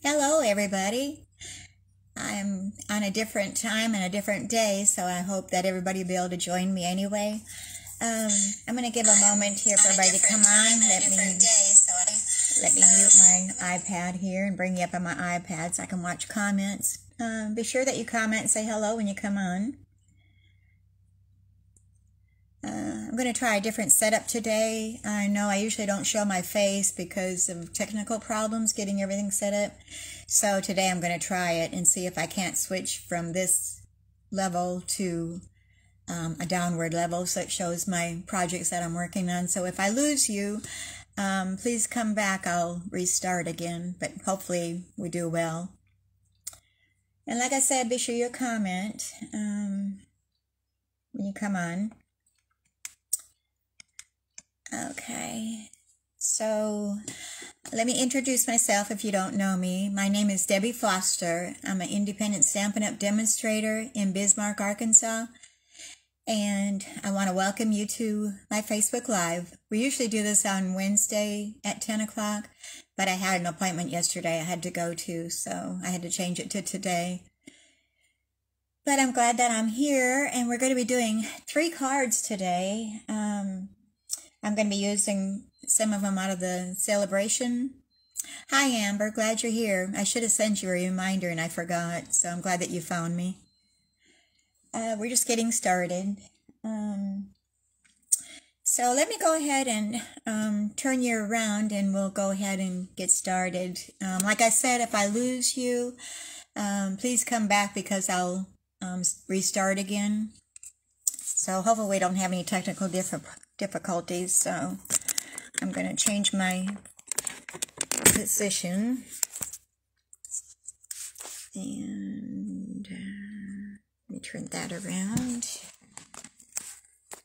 Hello, everybody. I'm on a different time and a different day, so I hope that everybody will be able to join me anyway. I'm going to give a moment here for everybody to come on. Let me mute my iPad here and bring you up on my iPad so I can watch comments. Be sure that you comment and say hello when you come on. I'm going to try a different setup today. I know I usually don't show my face because of technical problems getting everything set up. So today I'm going to try it and see if I can't switch from this level to a downward level so it shows my projects that I'm working on. So if I lose you, please come back. I'll restart again, but hopefully we do well. And like I said, be sure you comment when you come on. Okay, so let me introduce myself if you don't know me. My name is Debbie Foster. I'm an independent Stampin' Up! Demonstrator in Bismarck, Arkansas. And I want to welcome you to my Facebook Live. We usually do this on Wednesday at 10 o'clock, but I had an appointment yesterday I had to go to, so I had to change it to today. But I'm glad that I'm here, and we're going to be doing 3 cards today. I'm going to be using some of them out of the celebration. Hi, Amber. Glad you're here. I should have sent you a reminder and I forgot, so I'm glad that you found me. We're just getting started. So let me go ahead and turn you around and we'll go ahead and get started. Like I said, if I lose you, please come back because I'll restart again. So hopefully we don't have any technical difficulties. So I'm going to change my position. And let me turn that around.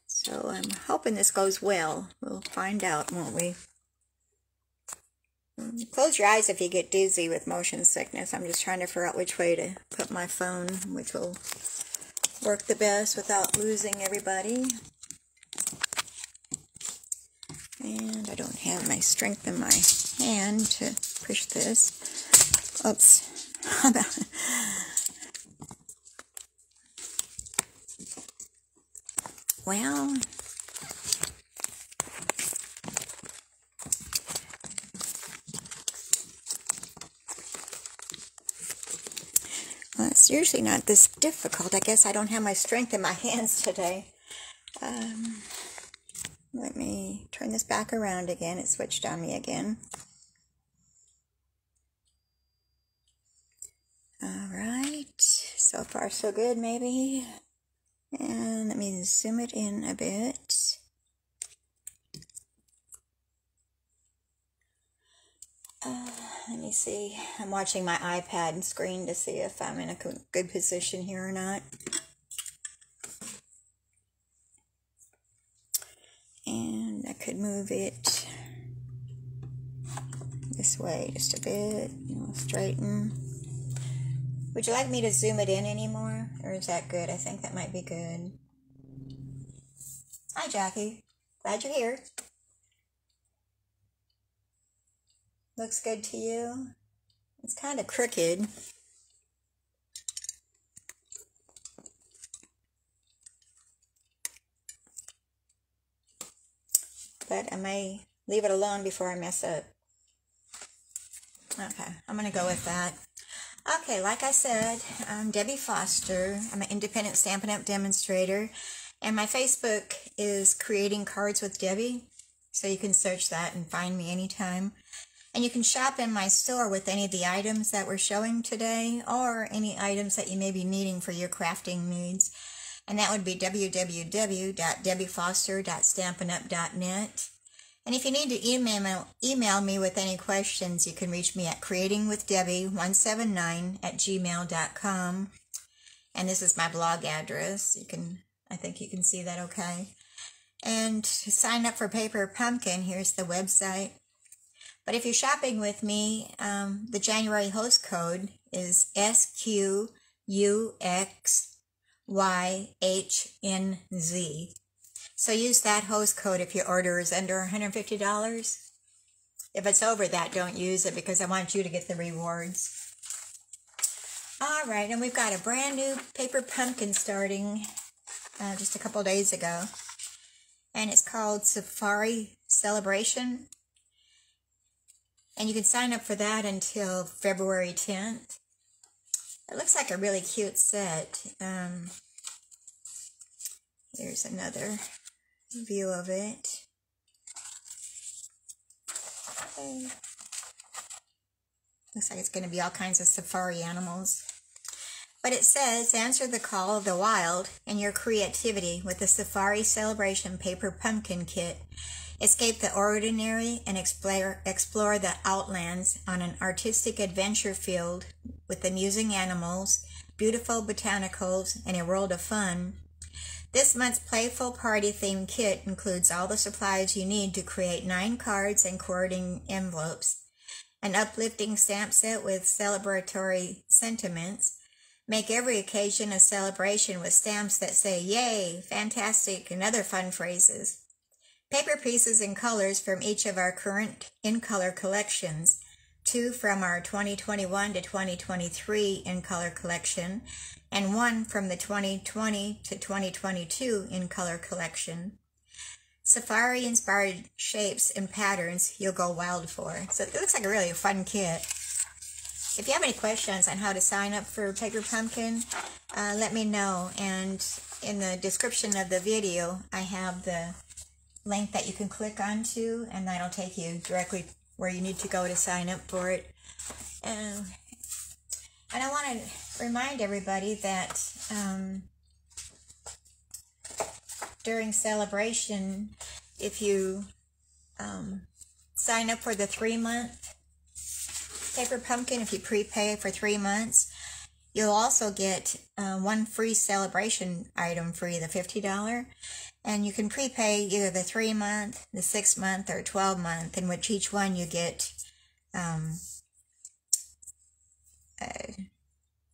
So I'm hoping this goes well. We'll find out, won't we? Close your eyes if you get dizzy with motion sickness. I'm just trying to figure out which way to put my phone, which will work the best without losing everybody. And I don't have my strength in my hand to push this. Oops. Well, it's usually not this difficult. I guess I don't have my strength in my hands today. Let me turn this back around again. It switched on me again. All right. So far, so good, maybe. And let me zoom it in a bit. Let me see. I'm watching my iPad screen to see if I'm in a good position here or not. And I could move it this way just a bit, straighten. Would you like me to zoom it in anymore? Or is that good? I think that might be good. Hi, Jackie. Glad you're here. Looks good to you? It's kind of crooked. But I may leave it alone before I mess up. Okay, I'm going to go with that. Okay, like I said, I'm Debbie Foster. I'm an independent Stampin' Up! Demonstrator. And my Facebook is Creating Cards with Debbie. So you can search that and find me anytime. And you can shop in my store with any of the items that we're showing today or any items that you may be needing for your crafting needs. And that would be www.debbiefoster.stampinup.net. And if you need to email me with any questions, you can reach me at creatingwithdebbie179@gmail.com. And this is my blog address. I think you can see that okay. And to sign up for Paper Pumpkin, here's the website. But if you're shopping with me, the January host code is SQUYHNZ. So use that host code if your order is under $150. If it's over that, don't use it because I want you to get the rewards. All right, and we've got a brand new paper pumpkin starting just a couple days ago. And it's called Safari Celebration. And you can sign up for that until February 10th. It looks like a really cute set. Here's another view of it. Okay. Looks like it's going to be all kinds of safari animals. But it says, answer the call of the wild and your creativity with the Safari Celebration Paper Pumpkin Kit. Escape the ordinary and explore the outlands on an artistic adventure filled with amusing animals, beautiful botanicals, and a world of fun. This month's playful party-themed kit includes all the supplies you need to create 9 cards and coordinating envelopes, an uplifting stamp set with celebratory sentiments. Make every occasion a celebration with stamps that say, yay, fantastic, and other fun phrases. Paper pieces and colors from each of our current in-color collections, 2 from our 2021 to 2023 in-color collection, and 1 from the 2020 to 2022 in-color collection. Safari-inspired shapes and patterns you'll go wild for. So it looks like a really fun kit. If you have any questions on how to sign up for Paper Pumpkin, let me know. And in the description of the video, I have the link that you can click onto, and that'll take you directly where you need to go to sign up for it. And I want to remind everybody that during celebration, if you sign up for the 3-month Paper Pumpkin, if you prepay for 3 months, you'll also get 1 free celebration item free, the $50. And you can prepay either the 3-month, the 6-month, or 12-month, in which each one you get,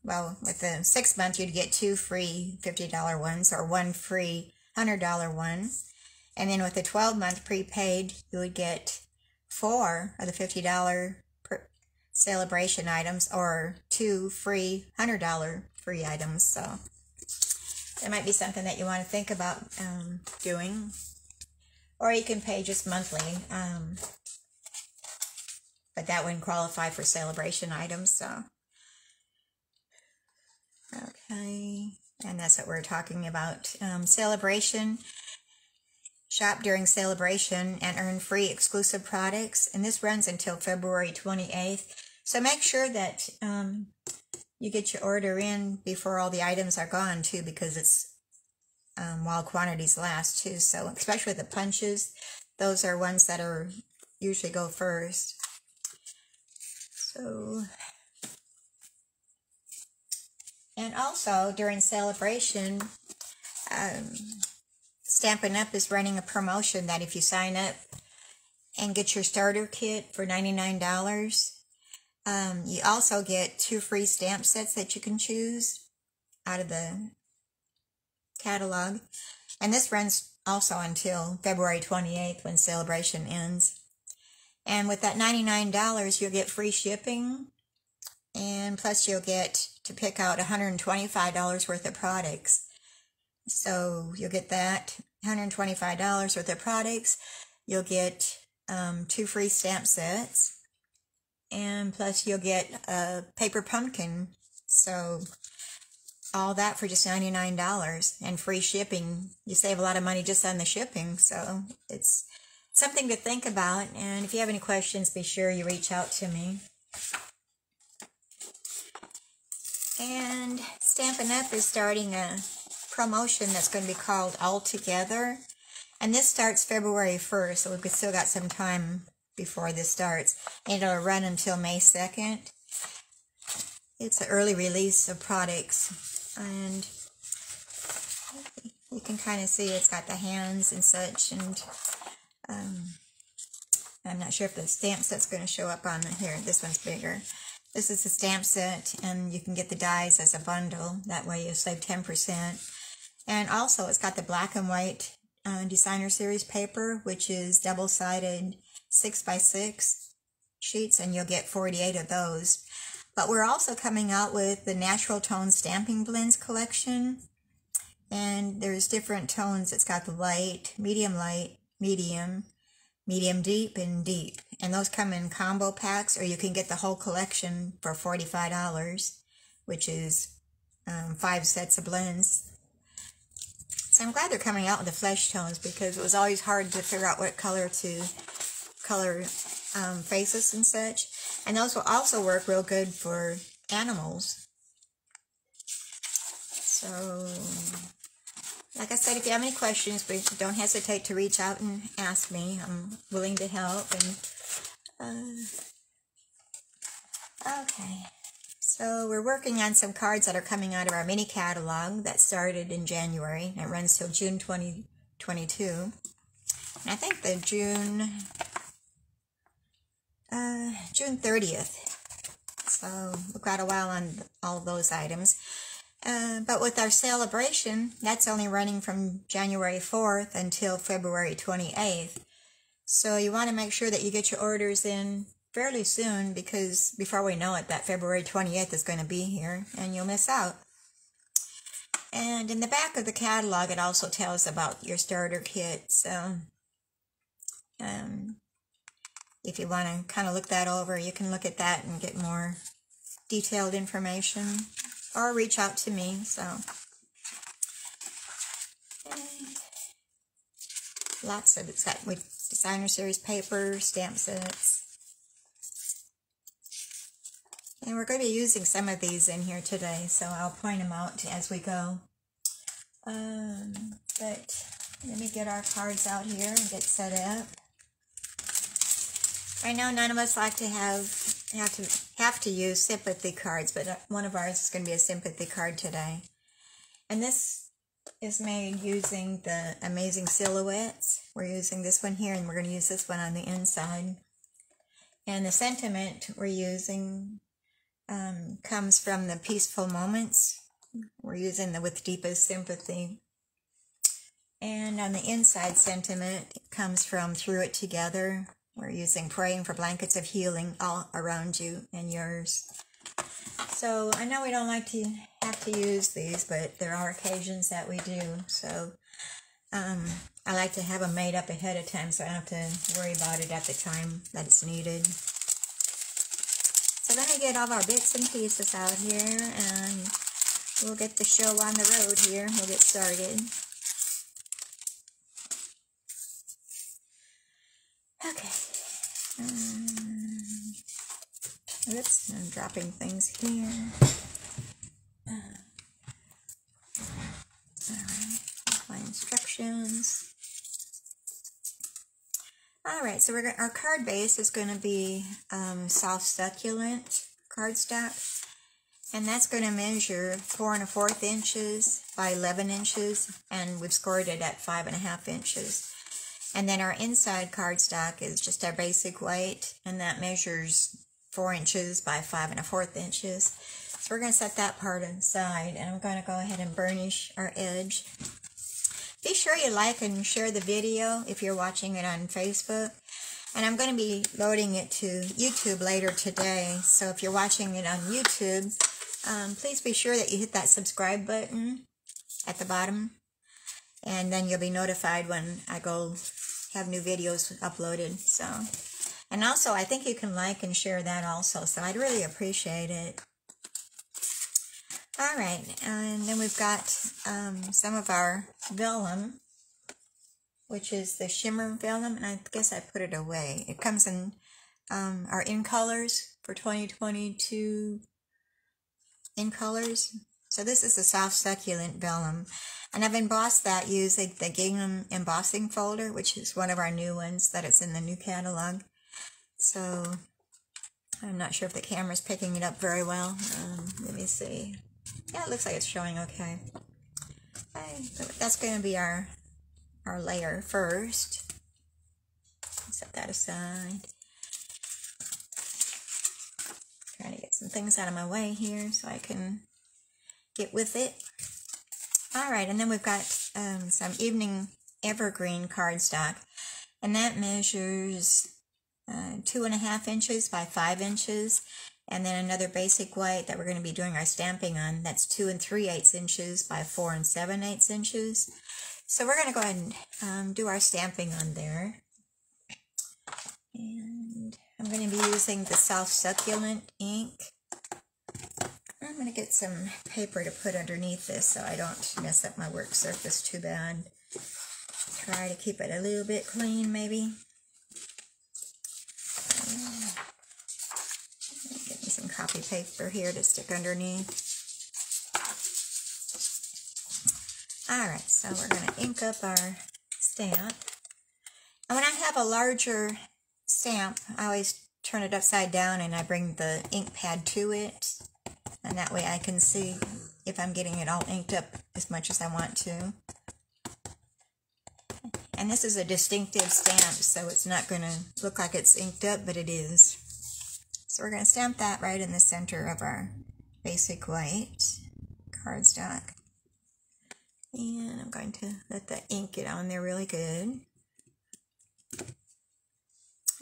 well, with the 6-month, you'd get 2 free $50 ones or 1 free $100 one. And then with the 12-month prepaid, you would get 4 of the $50 celebration items or 2 free $100 free items. So that might be something that you want to think about doing. Or you can pay just monthly, but that wouldn't qualify for celebration items. So okay, and that's what we're talking about. Celebration. Shop during celebration and earn free exclusive products. And this runs until February 28th. So make sure that you get your order in before all the items are gone too, because it's while quantities last too. So especially the punches, those are ones that are usually go first. So, and also during celebration, Stampin' Up is running a promotion that if you sign up and get your starter kit for $99, you also get 2 free stamp sets that you can choose out of the catalog. And this runs also until February 28th when celebration ends. And with that $99, you'll get free shipping. And plus you'll get to pick out $125 worth of products. So you'll get that, $125 worth of products. You'll get 2 free stamp sets. And plus you'll get a paper pumpkin. So all that for just $99 and free shipping. You save a lot of money just on the shipping. So it's something to think about. And if you have any questions, be sure you reach out to me. And Stampin' Up is starting a promotion that's going to be called All Together. And this starts February 1st, so we've still got some time before this starts. And it'll run until May 2nd. It's an early release of products. And you can kind of see it's got the hands and such. And I'm not sure if the stamp set's going to show up on here. This one's bigger. This is a stamp set, and you can get the dies as a bundle. That way you'll save 10%. And also it's got the black and white designer series paper, which is double-sided 6x6 sheets, and you'll get 48 of those. But we're also coming out with the Natural Tone Stamping Blends collection, and there's different tones. It's got the light, medium, medium deep, and deep, and those come in combo packs, or you can get the whole collection for $45, which is 5 sets of blends. So I'm glad they're coming out with the flesh tones, because it was always hard to figure out what color to color faces and such. And those will also work real good for animals. So, like I said, if you have any questions, please don't hesitate to reach out and ask me. I'm willing to help. And okay, so we're working on some cards that are coming out of our mini catalog that started in January. It runs till June 2022. And I think the June 30th. So we've got a while on all those items. But with our celebration, that's only running from January 4th until February 28th. So you want to make sure that you get your orders in fairly soon, because before we know it, that February 28th is going to be here and you'll miss out. And in the back of the catalog, it also tells about your starter kit. So if you want to kind of look that over, you can look at that and get more detailed information, or reach out to me. So lots of it's got with designer series paper, stamp sets, and we're going to be using some of these in here today, so I'll point them out as we go. But let me get our cards out here and get set up. I know none of us like to have to use sympathy cards, but one of ours is going to be a sympathy card today. And this is made using the Amazing Silhouettes. We're using this one here, and we're going to use this one on the inside. And the sentiment we're using comes from the Peaceful Moments. We're using the With Deepest Sympathy. And on the inside sentiment, it comes from Through It Together. We're using Praying for Blankets of Healing all around you and yours. So I know we don't like to have to use these, but there are occasions that we do. So I like to have them made up ahead of time, so I don't have to worry about it at the time that it's needed. So let me get all of our bits and pieces out here, and we'll get the show on the road here. We'll get started. Okay. Oops, I'm dropping things here. Alright, my instructions. Alright, so our card base is going to be soft succulent cardstock. And that's going to measure 4 1/4 inches by 11 inches. And we've scored it at 5 1/2 inches. And then our inside cardstock is just our basic white, and that measures 4 inches by 5 1/4 inches. So we're going to set that part aside, and I'm going to go ahead and burnish our edge. Be sure you like and share the video if you're watching it on Facebook. And I'm going to be loading it to YouTube later today. So if you're watching it on YouTube, please be sure that you hit that subscribe button at the bottom. And then you'll be notified when I go have new videos uploaded. So, and also I think you can like and share that also. So I'd really appreciate it. All right, and then we've got some of our vellum, which is the shimmer vellum, and I guess I put it away. It comes in our In Colors for 2022 In Colors. So this is a soft succulent vellum, and I've embossed that using the Gingham embossing folder, which is one of our new ones that it's in the new catalog. So I'm not sure if the camera's picking it up very well. Let me see. Yeah, it looks like it's showing okay. So that's going to be our layer first. Set that aside. Trying to get some things out of my way here so I can get with it. Alright, and then we've got some Evening Evergreen cardstock, and that measures 2.5 inches by 5 inches, and then another basic white that we're going to be doing our stamping on. That's 2 3/8 inches by 4 7/8 inches. So we're going to go ahead and do our stamping on there. And I'm going to be using the Soft Succulent ink. I'm going to get some paper to put underneath this so I don't mess up my work surface too bad. Try to keep it a little bit clean, maybe. Get me some copy paper here to stick underneath. Alright, so we're going to ink up our stamp. And when I have a larger stamp, I always turn it upside down and I bring the ink pad to it. And that way I can see if I'm getting it all inked up as much as I want to. And this is a distinctive stamp, so it's not going to look like it's inked up, but it is. So we're going to stamp that right in the center of our basic white cardstock. And I'm going to let the ink get on there really good.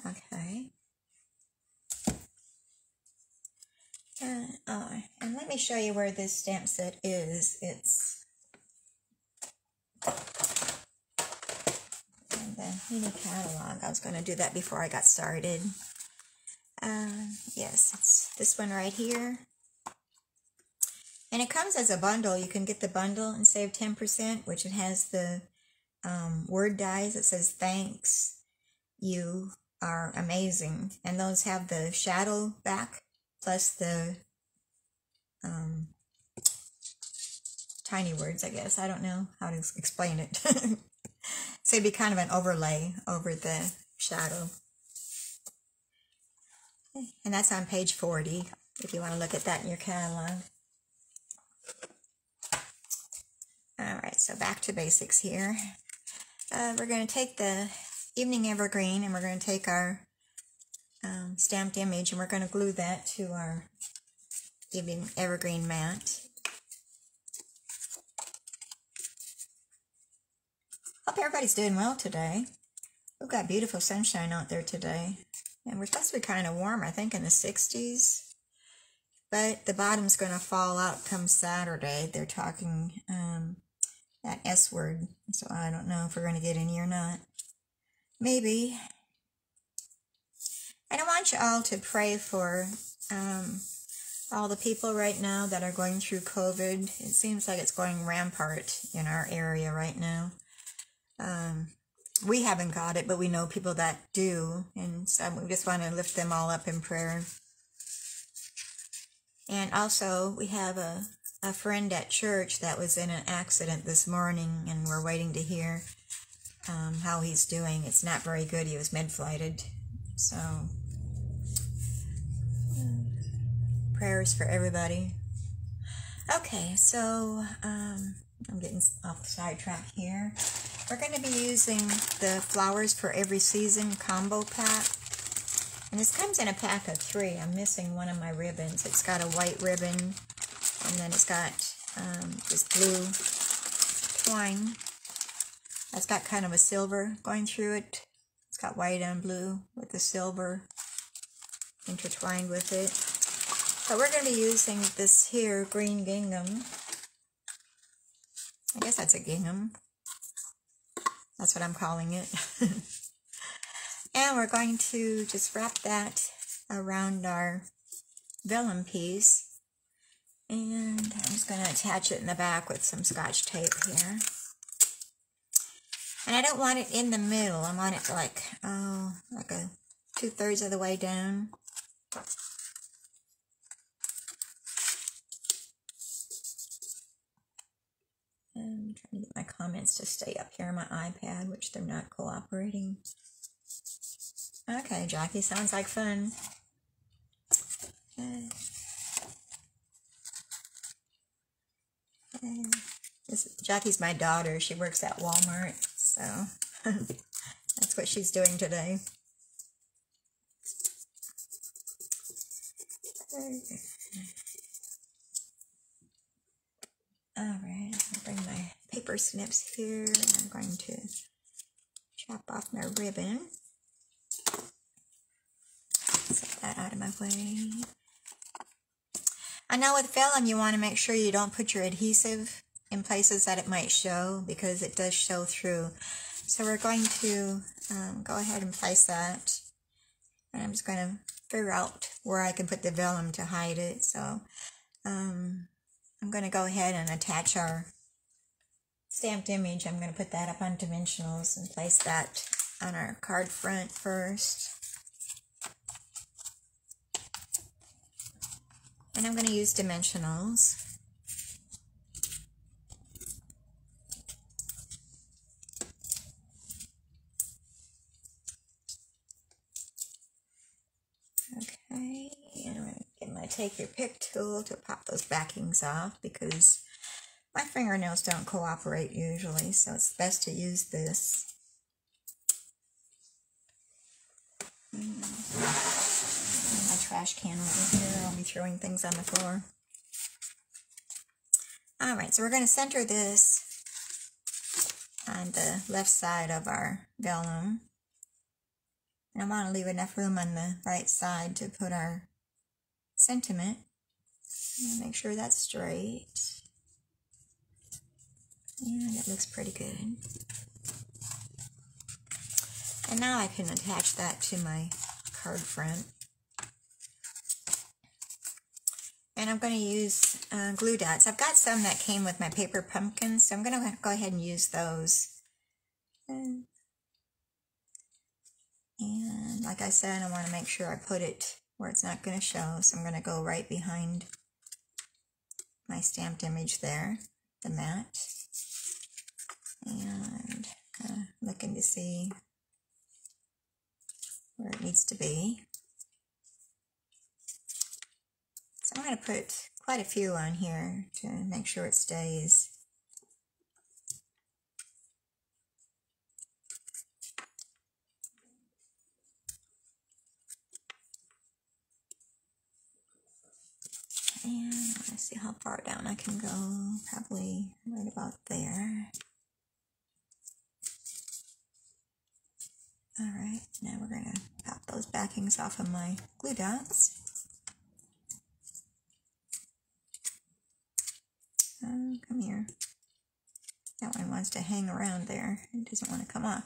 Okay. And let me show you where this stamp set is. It's in the mini catalog. I was going to do that before I got started. Yes, it's this one right here. And it comes as a bundle. You can get the bundle and save 10%, which it has the word dies that says thanks, you are amazing. And those have the shadow back plus the tiny words, I guess. I don't know how to explain it. So it'd be kind of an overlay over the shadow. And that's on page 40, if you want to look at that in your catalog. Alright, so back to basics here. We're going to take the Evening Evergreen and we're going to take our stamped image and we're going to glue that to our Evening Evergreen mat. Hope everybody's doing well today. We've got beautiful sunshine out there today. And we're supposed to be kind of warm, I think in the 60s. But the bottom's going to fall out come Saturday. They're talking that S word. So I don't know if we're going to get any or not. Maybe. And I want you all to pray for all the people right now that are going through COVID. It seems like it's going rampart in our area right now. We haven't got it, but we know people that do, and so we just want to lift them all up in prayer. And also, we have a friend at church that was in an accident this morning, and we're waiting to hear how he's doing. It's not very good. He was med-flighted, so prayers for everybody. Okay, so I'm getting off the sidetrack here. We're going to be using the Flowers for Every Season combo pack. And this comes in a pack of 3. I'm missing one of my ribbons. It's got a white ribbon, and then it's got this blue twine. That's got kind of a silver going through it. It's got white and blue with the silver intertwined with it. But we're going to be using this here green gingham. I guess that's a gingham. That's what I'm calling it. And we're going to just wrap that around our vellum piece. And I'm just going to attach it in the back with some Scotch tape here. And I don't want it in the middle. I want it to like a 2/3 of the way down. I'm trying to get my comments to stay up here on my iPad, which they're not cooperating. Okay, Jackie, sounds like fun. Jackie's my daughter. She works at Walmart, so that's what she's doing today. Alright, I'll bring my paper snips here, and I'm going to chop off my ribbon. that out of my way. I know with vellum you want to make sure you don't put your adhesive in places that it might show, because it does show through. So we're going to go ahead and place that. And I'm just going to figure out where I can put the vellum to hide it. So I'm going to go ahead and attach our stamped image. I'm going to put that up on dimensionals and place that on our card front first. And I'm going to use dimensionals. Okay, and I'm going to get my take your pick tool to pop those backings off, because my fingernails don't cooperate usually, so it's best to use this. My trash can over here, I'll be throwing things on the floor. Alright, so we're going to center this on the left side of our vellum. And I want to leave enough room on the right side to put our sentiment. Make sure that's straight. Yeah, that looks pretty good. And now I can attach that to my card front. And I'm going to use glue dots. I've got some that came with my paper pumpkins, so I'm going to go ahead and use those. And like I said, I want to make sure I put it where it's not going to show, so I'm going to go right behind my stamped image there, the mat. And looking to see where it needs to be. So I'm going to put quite a few on here to make sure it stays. And let's see how far down I can go. Probably right about there. Alright, now we're going to pop those backings off of my glue dots. Come here. That one wants to hang around there. It doesn't want to come off.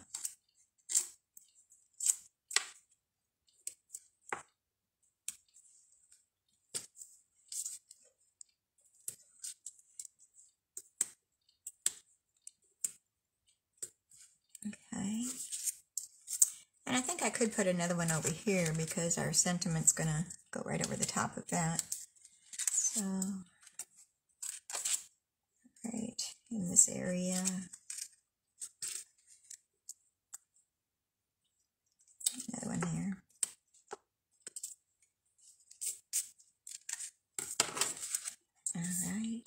Okay. And I think I could put another one over here because our sentiment's going to go right over the top of that. So, right in this area. Another one there. Alright.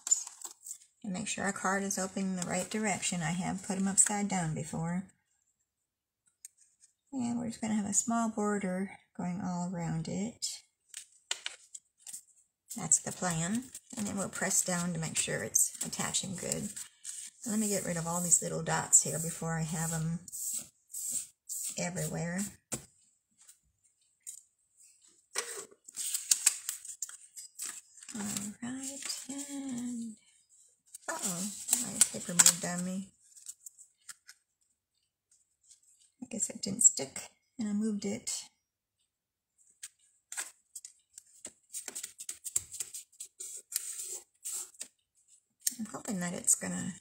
And make sure our card is opening the right direction. I have put them upside down before. And we're just going to have a small border going all around it. That's the plan. And then we'll press down to make sure it's attaching good. Let me get rid of all these little dots here before I have them everywhere. Alright, and uh-oh, my paper moved on me. I guess it didn't stick, and I moved it. I'm hoping that it's going to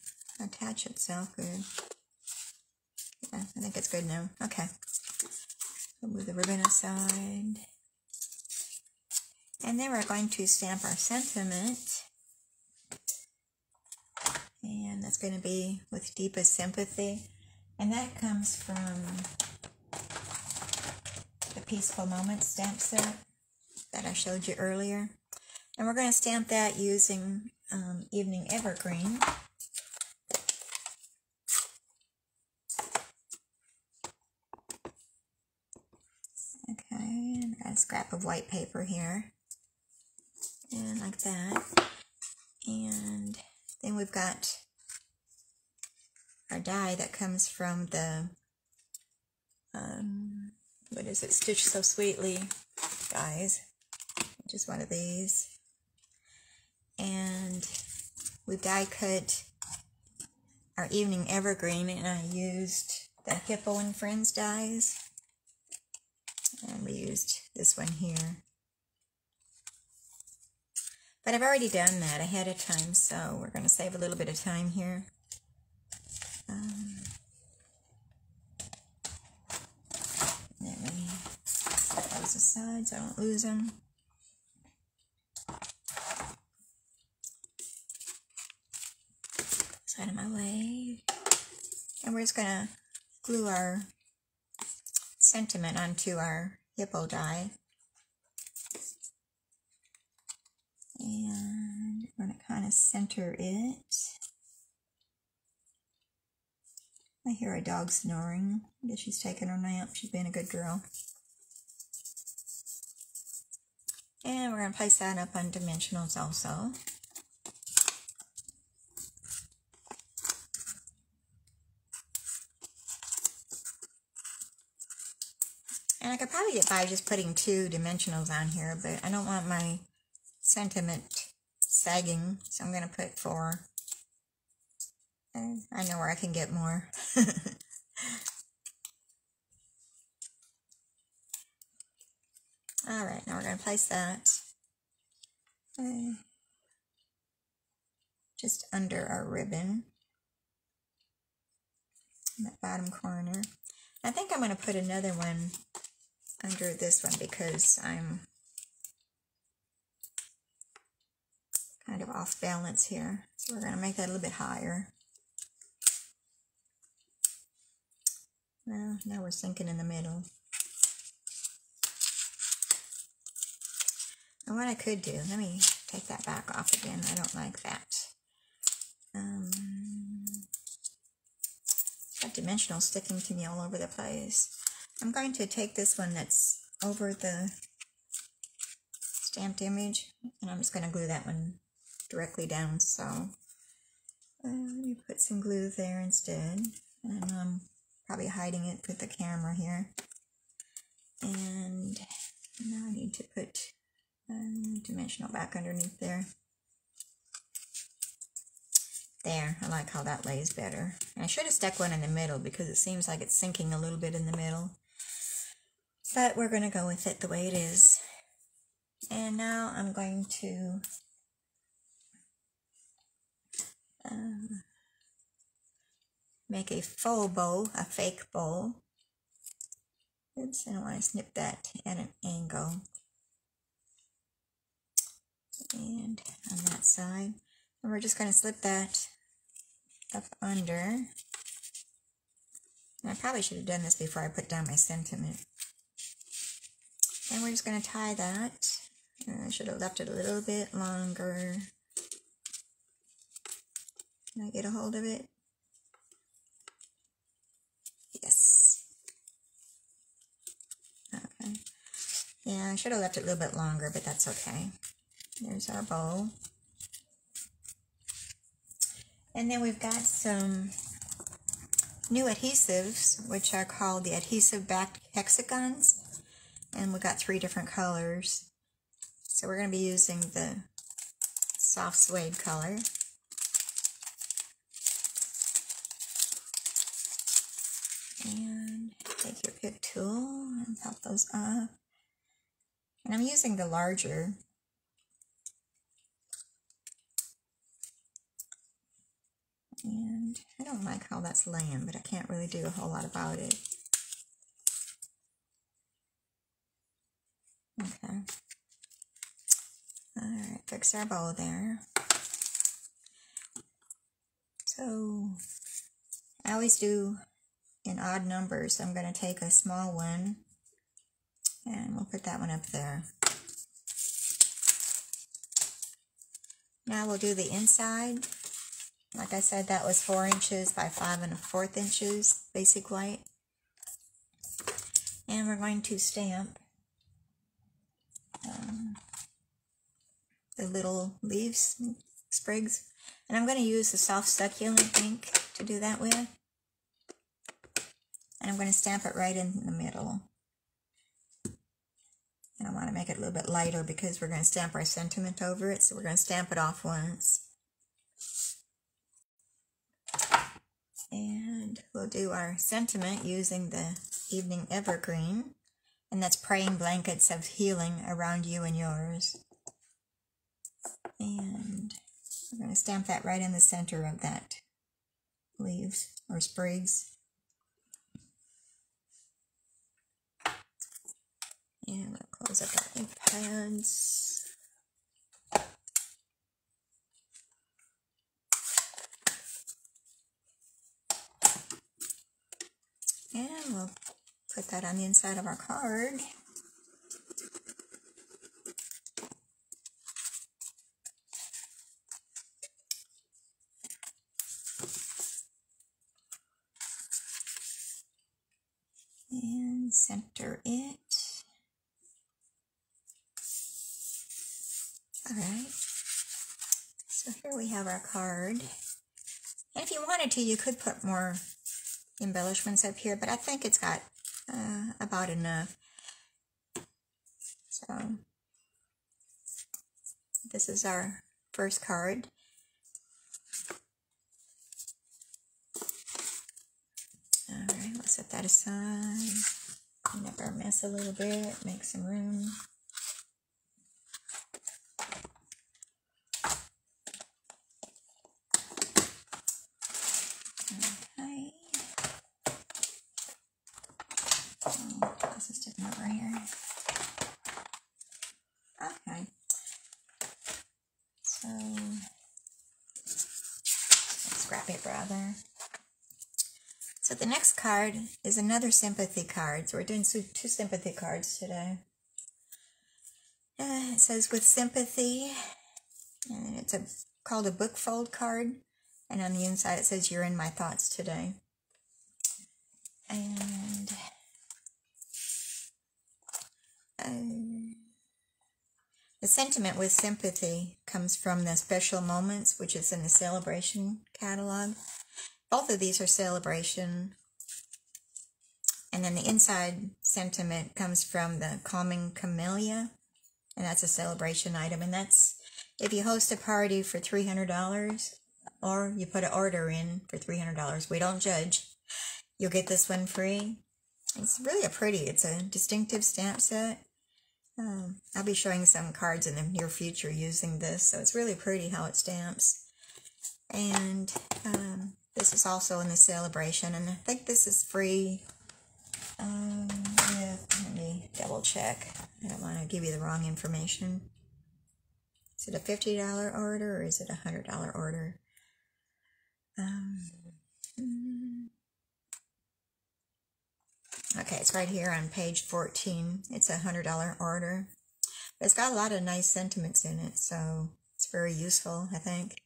attach itself good. Yeah, I think it's good now. Okay. We'll move the ribbon aside. And then we're going to stamp our sentiment. And that's going to be with Deepest Sympathy. And that comes from the Peaceful Moments stamp set that I showed you earlier. And we're going to stamp that using Evening Evergreen. Okay, and I've got a scrap of white paper here. And like that. And then we've got our die that comes from the, what is it, Stitch So Sweetly guys. Just one of these. And we've die cut our evening evergreen, and I used the Hippo and Friends dies. And we used this one here. But I've already done that ahead of time, so we're going to save a little bit of time here. Let me set those aside so I don't lose them. Out of my way. And we're just going to glue our sentiment onto our hippo die. And we're going to kind of center it. I hear a dog snoring. I guess she's taking her nap. She's being a good girl. And we're going to place that up on dimensionals also. And I could probably get by just putting 2 dimensionals on here, but I don't want my sentiment sagging, so I'm going to put 4. And I know where I can get more. Alright, now we're going to place that just under our ribbon in that bottom corner. I think I'm going to put another one under this one because I'm kind of off balance here. So we're going to make that a little bit higher. Well, now we're sinking in the middle. And what I could do, let me take that back off again. I don't like that. Got dimensional sticking to me all over the place. I'm going to take this one that's over the stamped image, and I'm just going to glue that one directly down. So let me put some glue there instead. And I'm probably hiding it with the camera here. And now I need to put dimensional back underneath there. There, I like how that lays better. And I should have stuck one in the middle because it seems like it's sinking a little bit in the middle. But we're going to go with it the way it is. And now I'm going to make a faux bow, a fake bow. Oops, I don't want to snip that at an angle. And on that side. And we're just going to slip that up under. And I probably should have done this before I put down my sentiment. And we're just going to tie that. And I should have left it a little bit longer. Can I get a hold of it? Yes. Okay. Yeah, I should have left it a little bit longer, but that's okay. There's our bow. And then we've got some new adhesives, which are called the adhesive backed hexagons. And we've got 3 different colors. So we're going to be using the soft suede color. And take your pick tool and pop those up. And I'm using the larger. And I don't like how that's laying, but I can't really do a whole lot about it. Okay. Alright, fix our bow there. So, I always do in odd numbers. I'm going to take a small one, and we'll put that one up there. Now we'll do the inside. Like I said, that was 4 inches by 5 1/4 inches, basic white. And we're going to stamp the little leaves, sprigs. And I'm going to use the soft succulent ink to do that with. And I'm going to stamp it right in the middle. And I want to make it a little bit lighter because we're going to stamp our sentiment over it. So we're going to stamp it off once. And we'll do our sentiment using the Evening Evergreen. And that's praying blankets of healing around you and yours. And we're going to stamp that right in the center of that leaves or sprigs. And we'll close up our ink pads. And we'll put that on the inside of our card. And center it. Alright. So here we have our card. And if you wanted to, you could put more embellishments up here, but I think it's got about enough. So this is our first card. Alright, we'll set that aside. Clean up our mess a little bit, make some room. Okay. Oh, this is sticking over here. Okay. So, scrap paper out there. So the next card is another sympathy card. So we're doing two sympathy cards today. It says with sympathy, and it's called a book fold card. And on the inside it says you're in my thoughts today. And the sentiment with sympathy comes from the special moments, which is in the celebration catalog. Both of these are celebration. And then the inside sentiment comes from the Calming Camellia. And that's a celebration item. And that's if you host a party for $300 or you put an order in for $300. We don't judge. You'll get this one free. It's really it's a distinctive stamp set. I'll be showing some cards in the near future using this. So it's really pretty how it stamps. And this is also in the celebration, and I think this is free. Yeah, let me double check. I don't want to give you the wrong information. Is it a $50 order or is it a $100 order? Okay, it's right here on page 14. It's a $100 order. But it's got a lot of nice sentiments in it, so it's very useful, I think.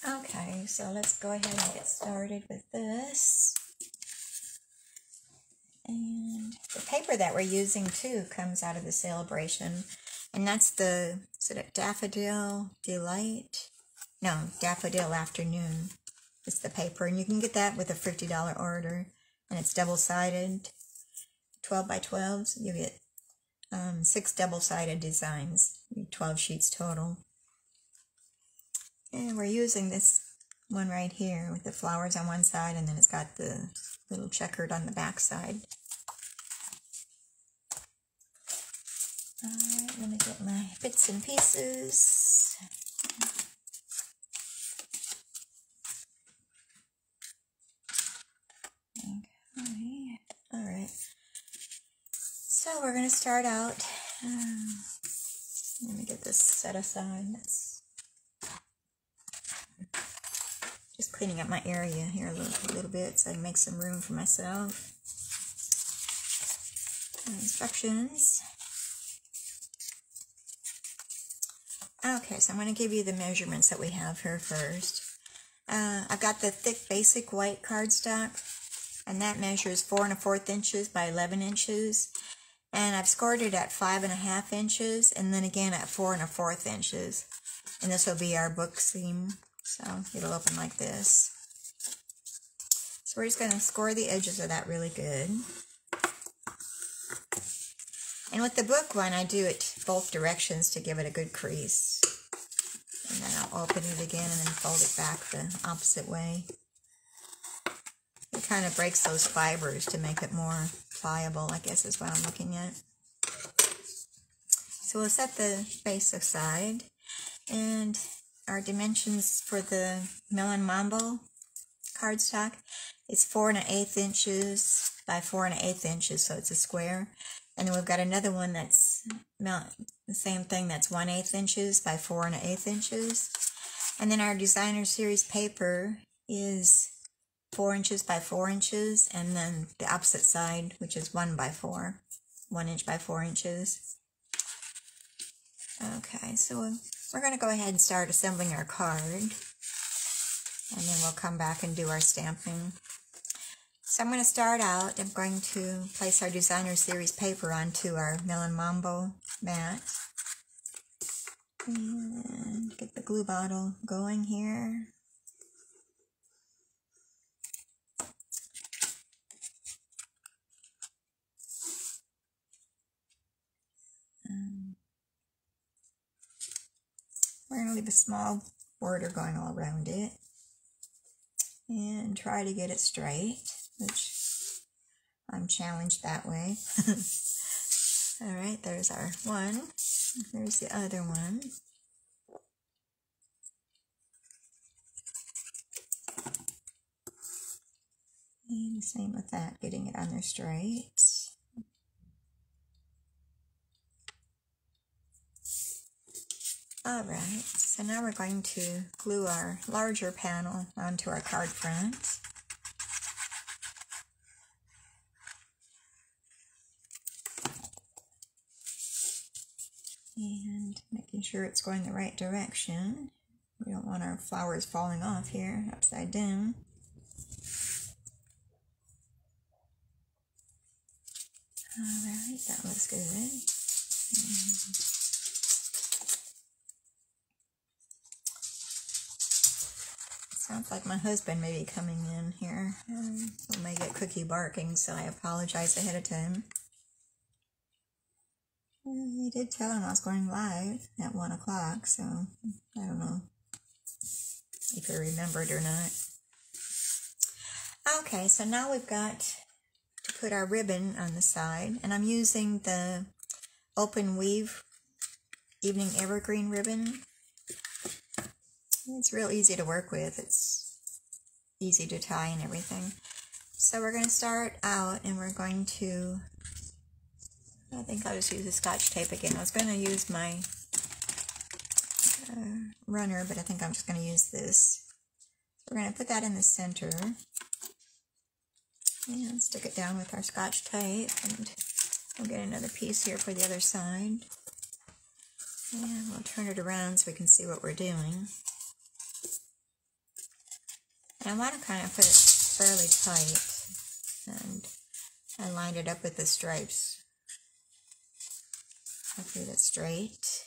Okay, so let's go ahead and get started with this. And the paper that we're using too comes out of the celebration. And that's the, is it a Daffodil Delight? No, Daffodil Afternoon is the paper. And you can get that with a $50 order. And it's double-sided, 12 by 12s. You get 6 double-sided designs, 12 sheets total. And we're using this one right here with the flowers on one side, and then it's got the little checkered on the back side. Alright, let me get my bits and pieces. Okay, alright. So we're going to start out. Let me get this set aside. Just cleaning up my area here a little bit so I can make some room for myself. Instructions. Okay, so I'm going to give you the measurements that we have here first. I've got the thick basic white cardstock, and that measures 4 1/4 inches by 11 inches. And I've scored it at 5 1/2 inches, and then again at 4 1/4 inches. And this will be our book seam. So it'll open like this. So we're just going to score the edges of that really good. And with the book one, I do it both directions to give it a good crease. And then I'll open it again and then fold it back the opposite way. It kind of breaks those fibers to make it more pliable, I guess is what I'm looking at. So we'll set the base aside. And our dimensions for the Melon Mambo cardstock is 4 1/8 inches by 4 1/8 inches, so it's a square. And then we've got another one that's the same thing, that's 1/8 inches by 4 1/8 inches. And then our designer series paper is 4 inches by 4 inches, and then the opposite side, which is 1 by 4, 1 inch by 4 inches. Okay, so we're going to go ahead and start assembling our card, and then we'll come back and do our stamping. So I'm going to start out, I'm going to place our designer series paper onto our Melon Mambo mat. And get the glue bottle going here. We're going to leave a small border going all around it and try to get it straight, which I'm challenged that way. Alright, there's our one. There's the other one. And the same with that, getting it on there straight. Alright, so now we're going to glue our larger panel onto our card front. And making sure it's going the right direction. We don't want our flowers falling off here, upside down. Alright, that looks good. Sounds like my husband may be coming in here. We may get cookie barking, so I apologize ahead of time. I did tell him I was going live at 1 o'clock, so I don't know if he remembered or not. Okay, so now we've got to put our ribbon on the side, and I'm using the Open Weave Evening Evergreen ribbon. It's real easy to work with. It's easy to tie and everything. So we're going to start out, and we're going to, I think I'll just use the Scotch tape again. I was going to use my runner, but I think I'm just going to use this. We're going to put that in the center and stick it down with our Scotch tape, and we'll get another piece here for the other side. And we'll turn it around so we can see what we're doing. And I want to kind of put it fairly tight, and I lined it up with the stripes. Hopefully that's straight.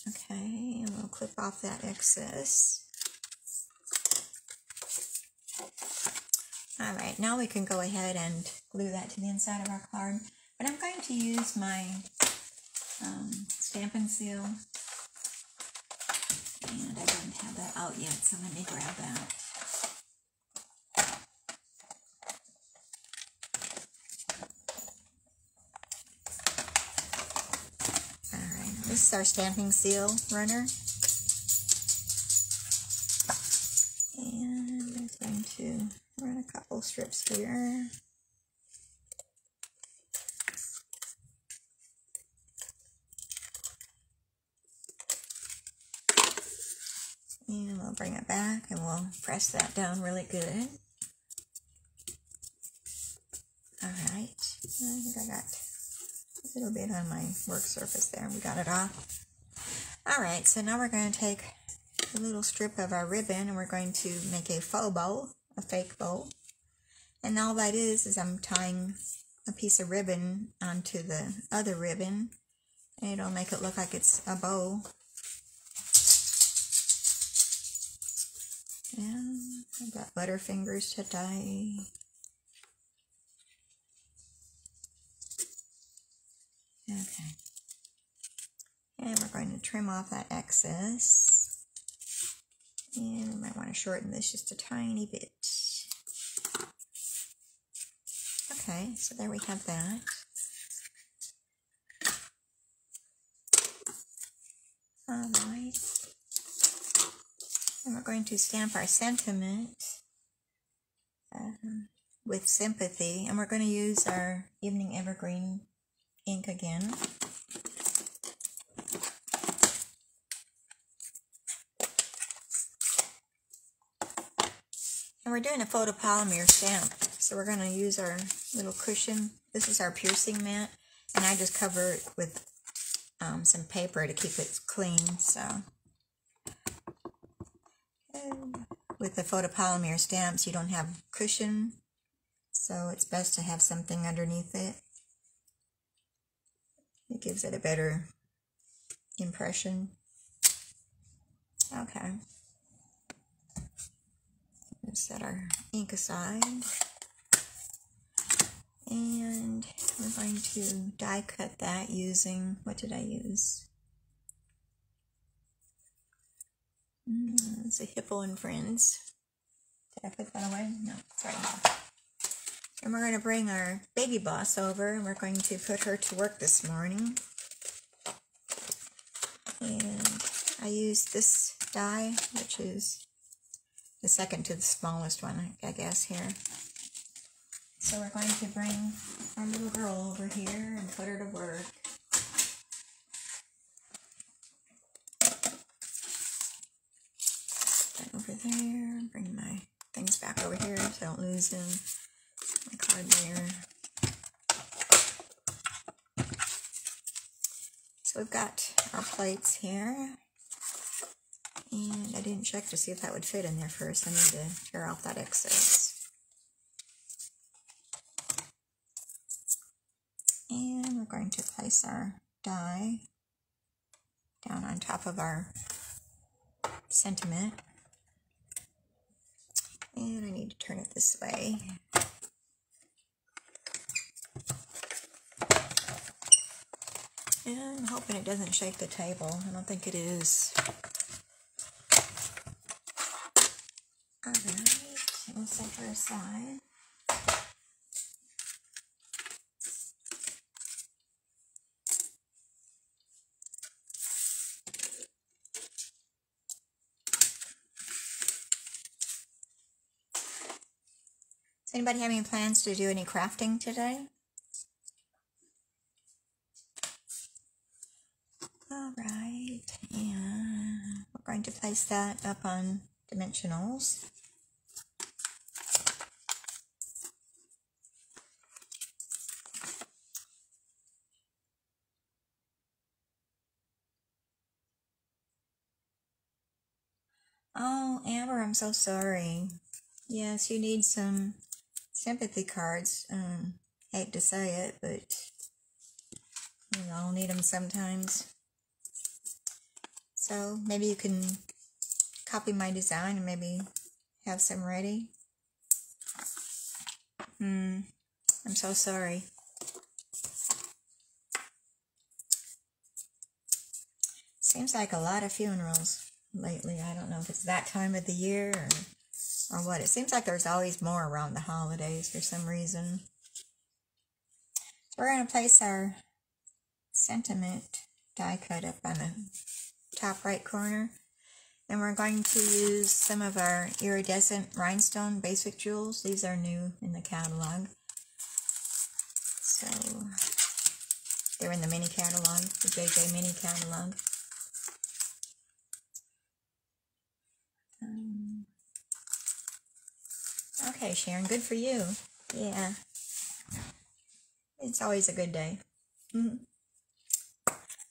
Okay, and we'll clip off that excess. Alright, now we can go ahead and glue that to the inside of our card. But I'm going to use my Stampin' Seal. And I don't have that out yet, so let me grab that. Alright, this is our Stampin' Seal runner. And I'm going to run a couple strips here. And we'll bring it back and we'll press that down really good. Alright, I think I got a little bit on my work surface there. We got it off. Alright, so now we're going to take a little strip of our ribbon and we're going to make a faux bow, a fake bow. And all that is I'm tying a piece of ribbon onto the other ribbon, and it'll make it look like it's a bow. And I've got butterfingers to tie. Okay. And we're going to trim off that excess. And we might want to shorten this just a tiny bit. Okay, so there we have that. All right. And we're going to stamp our sentiment with Sympathy. And we're going to use our Evening Evergreen ink again. And we're doing a photopolymer stamp, so we're going to use our little cushion. This is our piercing mat, and I just cover it with some paper to keep it clean. So with the photopolymer stamps, you don't have cushion, so it's best to have something underneath it. It gives it a better impression. Okay. Set our ink aside, and we're going to die cut that using, what did I use? It's a Hippo and Friends. Did I put that away? No, it's right now. And we're going to bring our baby boss over, and we're going to put her to work this morning. And I used this die, which is the second to the smallest one, I guess, here. So we're going to bring our little girl over here and put her to work. That over there. Bring my things back over here so I don't lose them. My card there. So we've got our plates here. And I didn't check to see if that would fit in there first. I need to tear off that excess. And we're going to place our die down on top of our sentiment. And I need to turn it this way. And I'm hoping it doesn't shake the table. I don't think it is. Alright, we'll set her aside. Does anybody have any plans to do any crafting today? Alright, and we're going to place that up on dimensionals. Oh, Amber, I'm so sorry. Yes, you need some sympathy cards. Hate to say it, but we all need them sometimes. So maybe you can copy my design and maybe have some ready. I'm so sorry. Seems like a lot of funerals lately. I don't know if it's that time of the year or what. It seems like there's always more around the holidays for some reason. So we're going to place our sentiment die cut up on the top right corner. And we're going to use some of our iridescent rhinestone basic jewels. These are new in the catalog. So they're in the mini catalog, the JJ mini catalog. Okay, Sharon, good for you. Yeah. It's always a good day.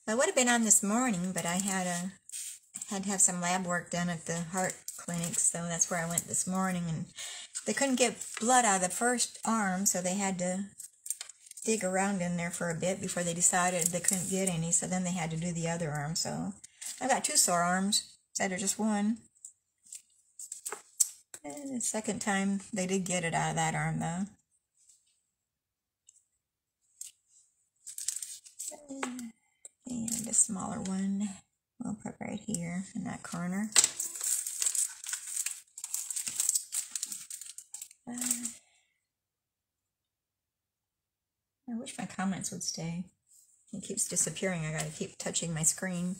I would have been on this morning, but I had to have some lab work done at the heart clinic, so that's where I went this morning. And they couldn't get blood out of the first arm, so they had to dig around in there for a bit before they decided they couldn't get any, so then they had to do the other arm. So I've got 2 sore arms instead of just one. And the second time, they did get it out of that arm, though. And a smaller one we'll put right here in that corner. I wish my comments would stay. It keeps disappearing. I gotta keep touching my screen.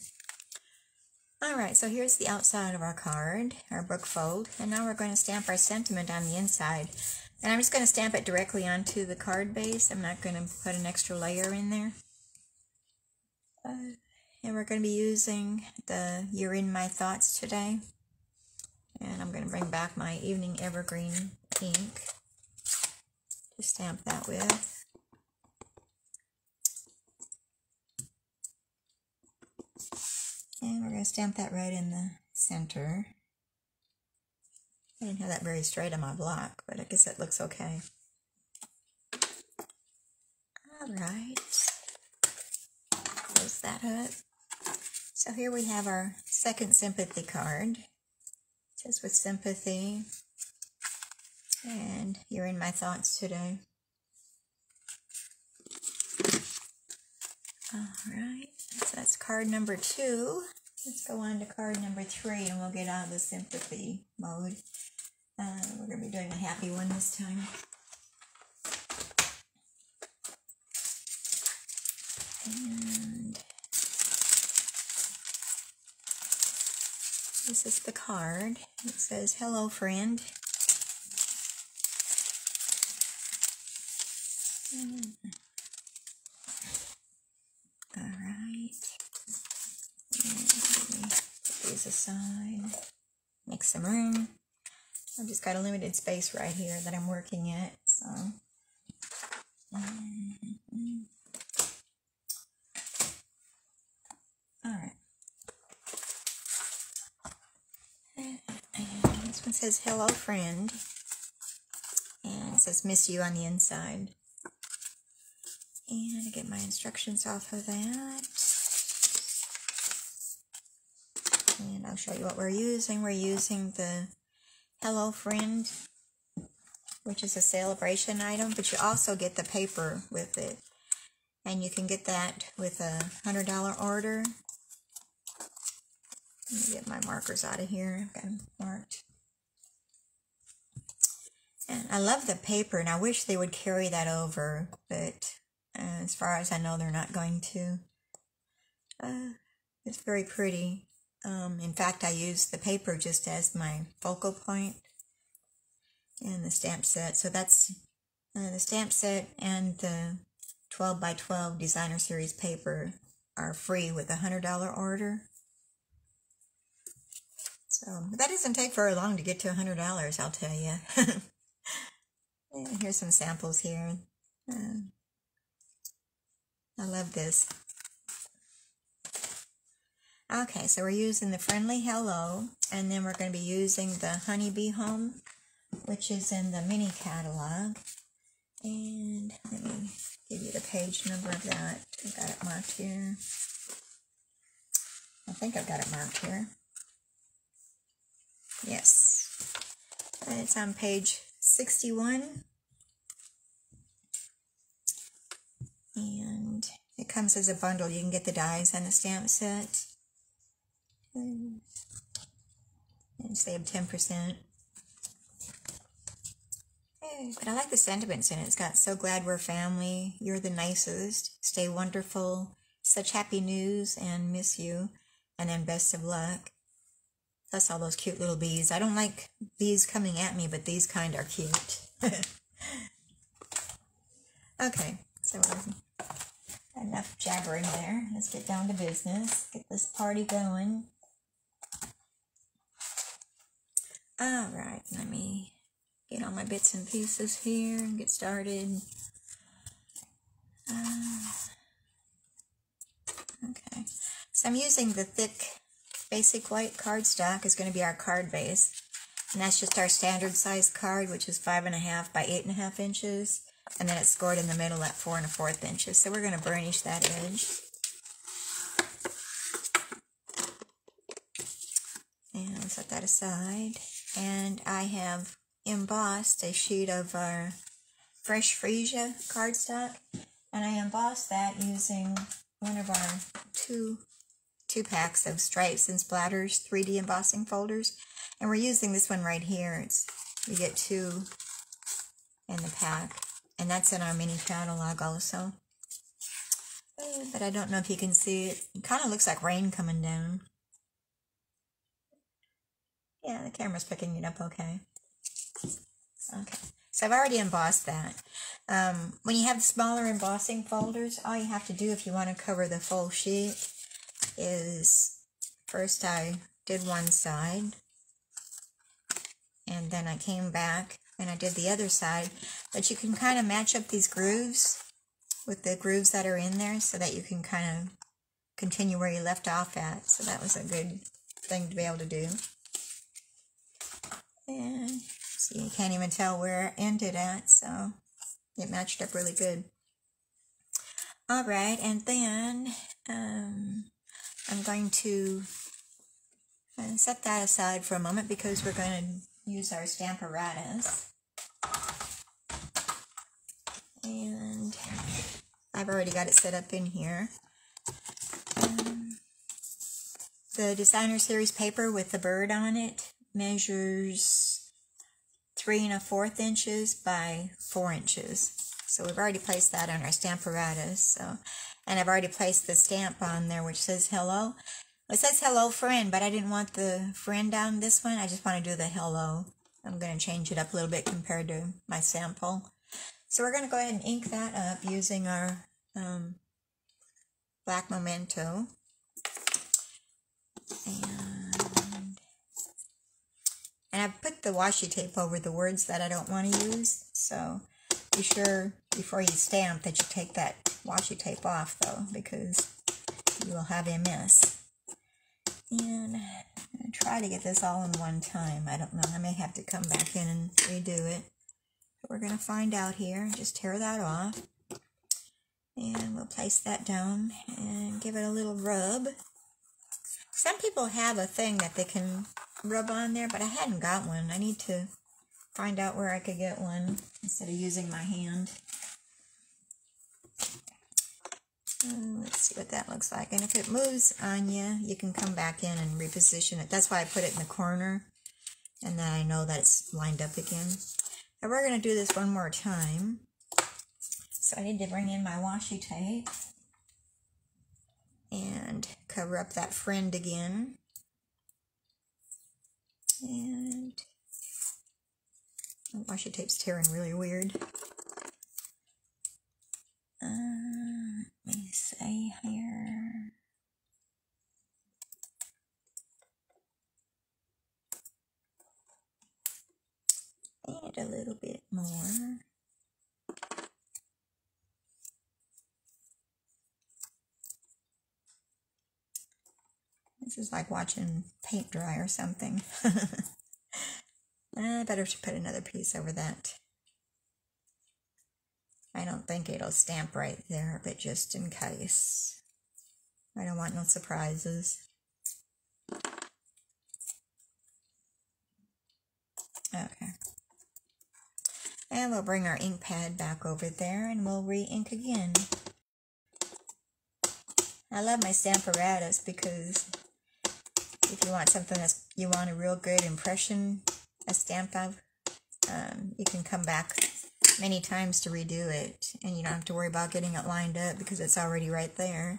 Alright, so here's the outside of our card, our book fold, and now we're going to stamp our sentiment on the inside. And I'm just going to stamp it directly onto the card base. I'm not going to put an extra layer in there. And we're going to be using the You're in My Thoughts today. And I'm going to bring back my Evening Evergreen ink to stamp that with. And we're going to stamp that right in the center. I didn't have that very straight on my block, but I guess it looks okay. Alright. Close that up. So here we have our second sympathy card. It says with sympathy. And you're in my thoughts today. Alright. So that's card number 2. Let's go on to card number 3 and we'll get out of the sympathy mode. We're going to be doing a happy one this time. And this is the card. It says, hello friend. Alright. Put these aside. Make some room. I've just got a limited space right here that I'm working at, so. Alright. And this one says, hello friend. And it says, miss you on the inside. And I get my instructions off of that. And I'll show you what we're using. We're using the Hello Friend, which is a celebration item, but you also get the paper with it. And you can get that with a $100 order. Let me get my markers out of here. I've got them marked. And I love the paper, and I wish they would carry that over, but as far as I know, they're not going to. It's very pretty. In fact, I use the paper just as my focal point in the stamp set. So that's the stamp set, and the 12 by 12 designer series paper are free with a $100 order. So that doesn't take very long to get to $100, I'll tell you. Here's some samples here. I love this. Okay, so we're using the Friendly Hello, and then we're going to be using the Honeybee Home, which is in the mini catalog. And let me give you the page number of that. I've got it marked here. I think I've got it marked here. Yes. And it's on page 61. And it comes as a bundle. You can get the dies and the stamp set. And save 10%. But I like the sentiments in it. It's got so glad we're family, you're the nicest, stay wonderful, such happy news, and miss you, and then best of luck. Plus all those cute little bees. I don't like bees coming at me, but these kind are cute. Okay, so enough jabbering there. Let's get down to business. Get this party going. Alright, let me get all my bits and pieces here and get started. Okay, so I'm using the thick basic white cardstock. Is going to be our card base. And that's just our standard size card, which is 5.5 by 8.5 inches. And then it's scored in the middle at 4 1/4 inches. So we're going to burnish that edge. And set that aside. And I have embossed a sheet of our Fresh Freesia cardstock. And I embossed that using one of our two packs of Stripes and Splatters 3D embossing folders. And we're using this one right here. We get 2 in the pack. And that's in our mini catalog also. But I don't know if you can see it. It kind of looks like rain coming down. Yeah, the camera's picking it up okay. Okay. So I've already embossed that. When you have smaller embossing folders, all you have to do if you want to cover the full sheet is first I did one side and then I came back and I did the other side. But you can kind of match up these grooves with the grooves that are in there so that you can kind of continue where you left off at. So that was a good thing to be able to do. And see, you can't even tell where it ended at, so it matched up really good. Alright, and then I'm going to set that aside for a moment because we're going to use our Stamparatus. And I've already got it set up in here. The Designer Series paper with the bird on it measures 3 1/4 inches by 4 inches. So we've already placed that on our Stamparatus. So, and I've already placed the stamp on there which says hello. It says hello friend, but I didn't want the friend on this one. I just want to do the hello. I'm going to change it up a little bit compared to my sample. So we're going to go ahead and ink that up using our black Memento. And I've put the washi tape over the words that I don't want to use, so be sure before you stamp that you take that washi tape off though, because you will have a mess. And I'm going to try to get this all in one time. I don't know, I may have to come back in and redo it. But we're going to find out here. Just tear that off. And we'll place that down and give it a little rub. Some people have a thing that they can rub on there, but I hadn't got one. I need to find out where I could get one instead of using my hand. Let's see what that looks like. And if it moves on you, you can come back in and reposition it. That's why I put it in the corner, and then I know that it's lined up again. And we're going to do this one more time. So I need to bring in my washi tape and cover up that friend again. And the washi tape's tearing really weird. Let me see here. And a little bit more. This is like watching paint dry or something. I better put another piece over that. I don't think it'll stamp right there, but just in case. I don't want no surprises. Okay. And we'll bring our ink pad back over there and we'll re-ink again. I love my Stamparatus because if you want something that's, you want a real good impression, a stamp of, you can come back many times to redo it, and you don't have to worry about getting it lined up because it's already right there.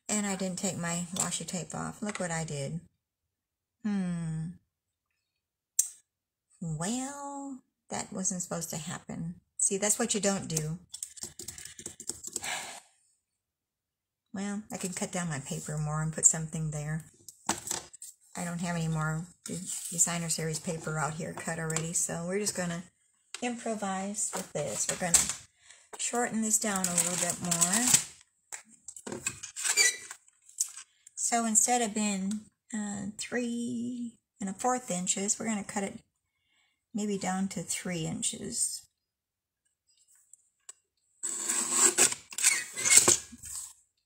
And I didn't take my washi tape off. Look what I did. Well, that wasn't supposed to happen. See, that's what you don't do. Well, I could cut down my paper more and put something there. I don't have any more Designer Series paper out here cut already, so we're just going to improvise with this. We're going to shorten this down a little bit more. So instead of being 3 1/4 inches, we're going to cut it maybe down to 3 inches.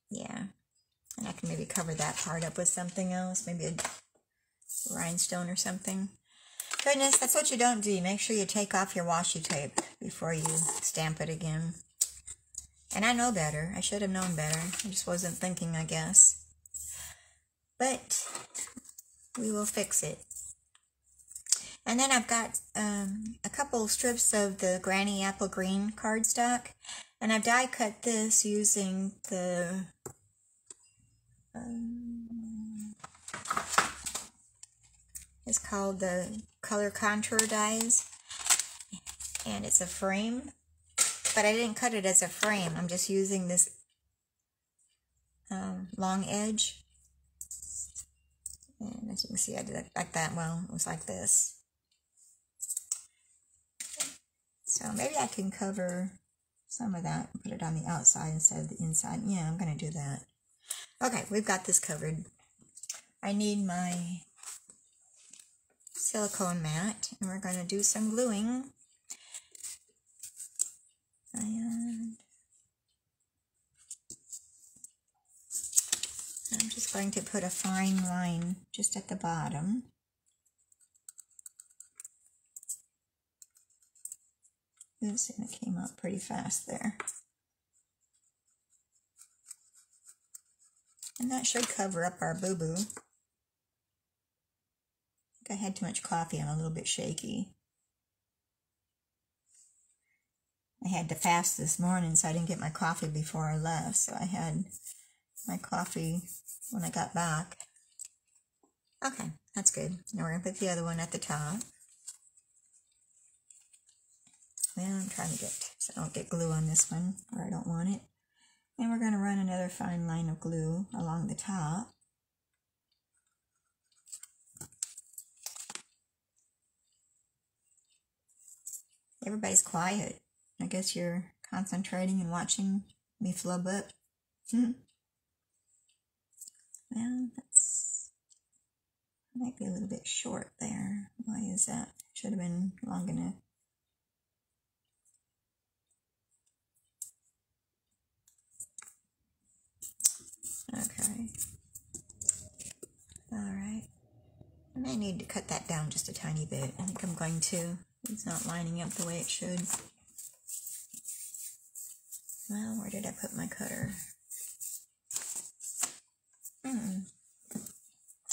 Yeah, and I can maybe cover that part up with something else, maybe a rhinestone or something. Goodness, that's what you don't do. Make sure you take off your washi tape before you stamp it again. And I know better. I should have known better. I just wasn't thinking, I guess. But we will fix it. And then I've got a couple strips of the Granny Apple Green cardstock. And I've die cut this using the it's called the Color Contour dies. And it's a frame. But I didn't cut it as a frame. I'm just using this long edge. And as you can see, I did it like that. Well, it was like this. So maybe I can cover some of that and put it on the outside instead of the inside. Yeah, I'm going to do that. Okay, we've got this covered. I need my silicone mat, and we're going to do some gluing. And I'm just going to put a fine line just at the bottom. Oops, and it came out pretty fast there. And that should cover up our boo-boo. I think I had too much coffee. I'm a little bit shaky. I had to fast this morning, so I didn't get my coffee before I left. So I had my coffee when I got back. Okay, that's good. Now we're going to put the other one at the top. Well, I'm trying to get, so I don't get glue on this one where I don't want it. And we're going to run another fine line of glue along the top. Everybody's quiet. I guess you're concentrating and watching me flub up. Well, that's might be a little bit short there. Why is that? Should have been long enough. Okay. Alright. I may need to cut that down just a tiny bit. I think I'm going to. It's not lining up the way it should. Well, where did I put my cutter?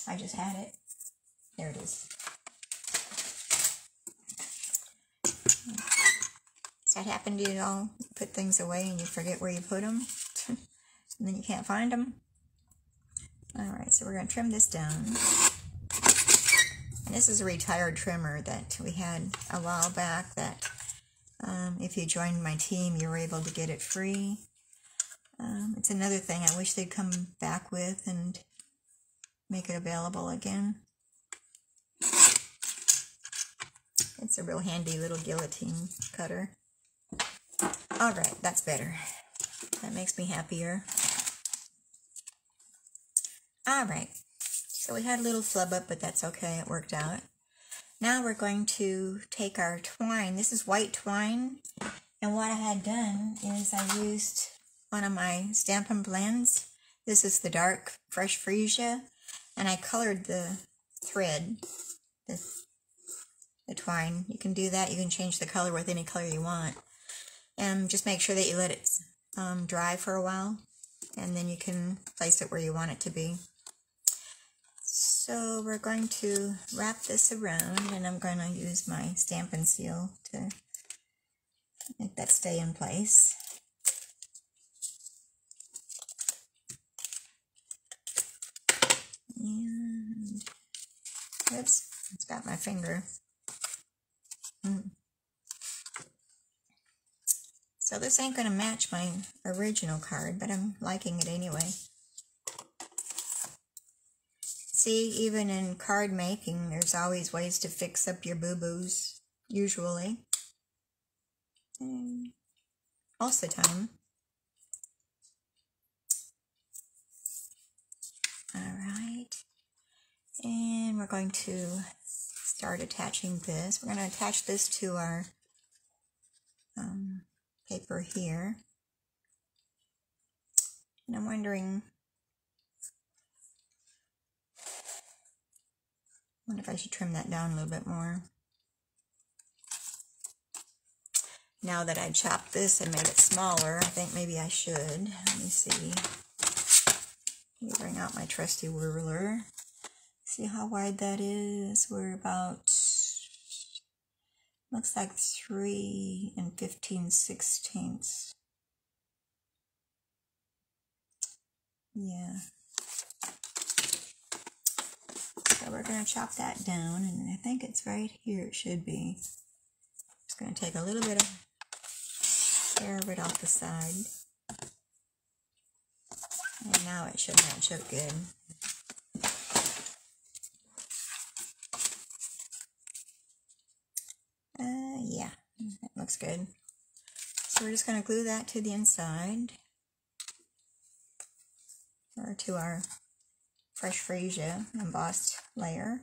I just had it. There it is. Does that happen to you all? Put things away and you forget where you put them? And then you can't find them? Alright, so we're going to trim this down. And this is a retired trimmer that we had a while back that if you joined my team, you were able to get it free. It's another thing I wish they'd come back with and make it available again. It's a real handy little guillotine cutter. Alright, that's better. That makes me happier. Alright, so we had a little flub up, but that's okay, it worked out. Now we're going to take our twine. This is white twine, and what I had done is I used one of my Stampin' blends. This is the dark Fresh Freesia, and I colored the thread, the twine. You can do that. You can change the color with any color you want. And just make sure that you let it dry for a while, and then you can place it where you want it to be. So we're going to wrap this around, and I'm going to use my Stampin' Seal to make that stay in place. And, oops, it's got my finger. So this ain't going to match my original card, but I'm liking it anyway. See, even in card making, there's always ways to fix up your boo-boos, usually. And most of the time. Alright. And we're going to start attaching this. We're going to attach this to our paper here. And I'm wondering, I wonder if I should trim that down a little bit more. Now that I chopped this and made it smaller, I think maybe I should. Let me see. Let me bring out my trusty ruler. See how wide that is? We're about, looks like 3 15/16. Yeah. So we're going to chop that down, and I think it's right here. It should be. Just going to take a little bit of hair of it off the side. And now it should match up good. Yeah, that looks good. So we're just going to glue that to the inside, or to our fresh freesia embossed layer.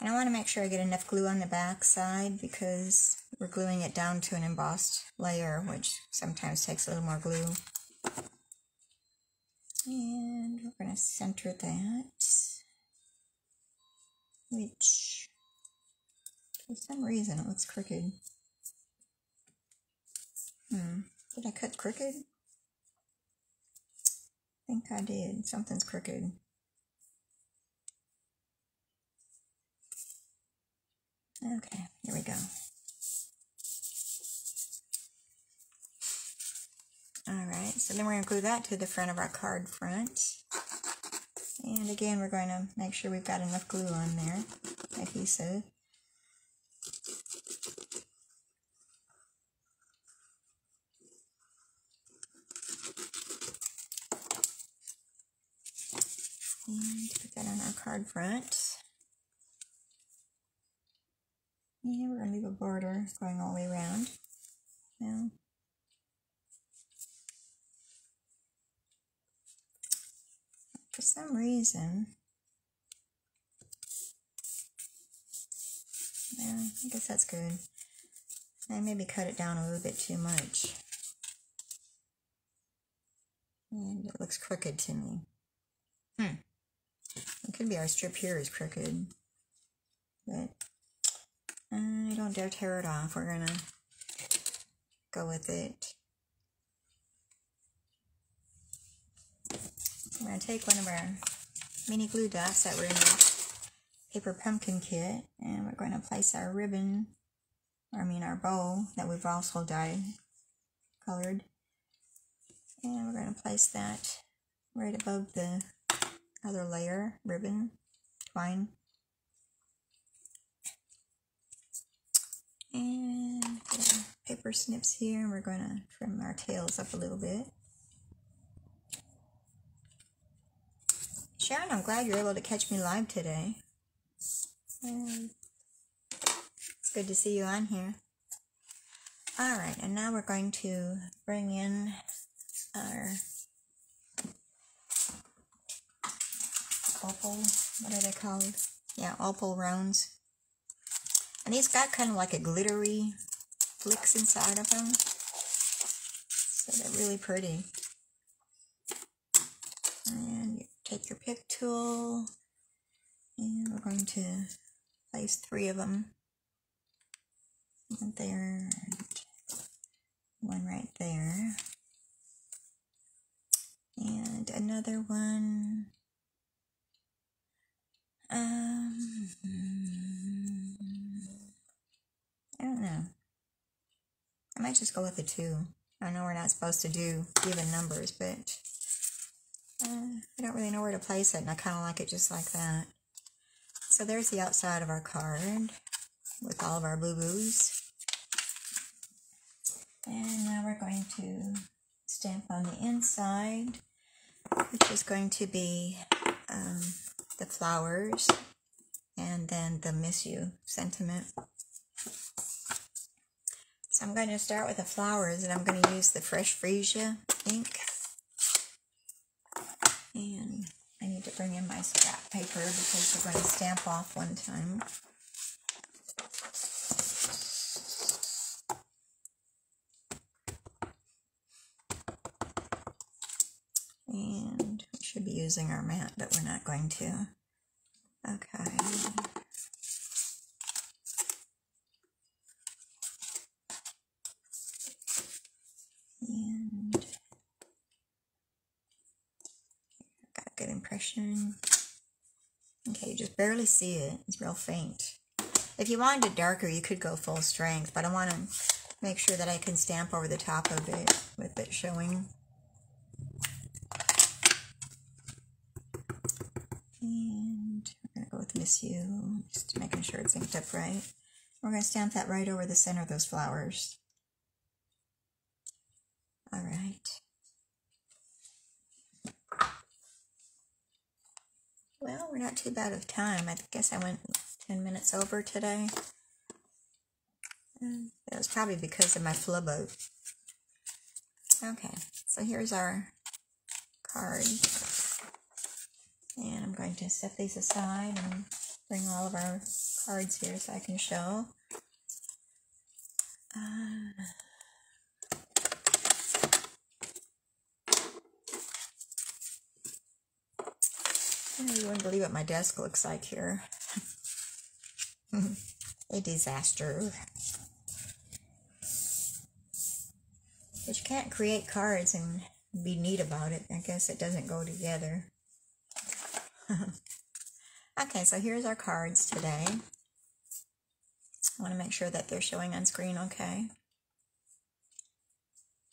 And I want to make sure I get enough glue on the back side because we're gluing it down to an embossed layer, which sometimes takes a little more glue. And we're going to center that, which for some reason it looks crooked. Did I cut crooked? I think I did. Something's crooked. Okay, here we go. Alright, so then we're going to glue that to the front of our card front. And again, we're going to make sure we've got enough glue on there, adhesive. And put that on our card front. And we're going to leave a border going all the way around. Now, for some reason, yeah, I guess that's good. I maybe cut it down a little bit too much. And it looks crooked to me. It could be our strip here is crooked. But I don't dare tear it off. We're going to go with it. I'm going to take one of our mini glue dots that were in the paper pumpkin kit, and we're going to place our ribbon, our bow that we've also colored, and we're going to place that right above the other layer, ribbon, twine. And paper snips here, and we're going to trim our tails up a little bit. Sharon, I'm glad you're able to catch me live today. It's good to see you on here. Alright, and now we're going to bring in our opal, what are they called? Yeah, opal rounds. And these got kind of like a glittery flicks inside of them. So they're really pretty. And you take your pick tool, and we're going to place 3 of them. One there, and one right there. And another one. I don't know. I might just go with the 2. I know we're not supposed to do even numbers, but I don't really know where to place it, and I kind of like it just like that. So there's the outside of our card with all of our boo-boos. And now we're going to stamp on the inside, which is going to be the flowers and then the miss you sentiment. So I'm going to start with the flowers, and I'm going to use the Fresh Freesia ink. And I need to bring in my scrap paper because we're going to stamp off one time. And we should be using our mat, but we're not going to. Okay. impression. Okay, you just barely see it. It's real faint. If you wanted it darker, you could go full strength, but I want to make sure that I can stamp over the top of it with it showing. And we're going to go with Miss You, just making sure it's inked up right. We're going to stamp that right over the center of those flowers. All right. Well, we're not too bad of time. I guess I went 10 minutes over today. It was probably because of my flubbo. Okay, so here's our card. And I'm going to set these aside and bring all of our cards here so I can show. You wouldn't believe what my desk looks like here. A disaster. But you can't create cards and be neat about it. I guess it doesn't go together. Okay, so here's our cards today. I want to make sure that they're showing on screen okay.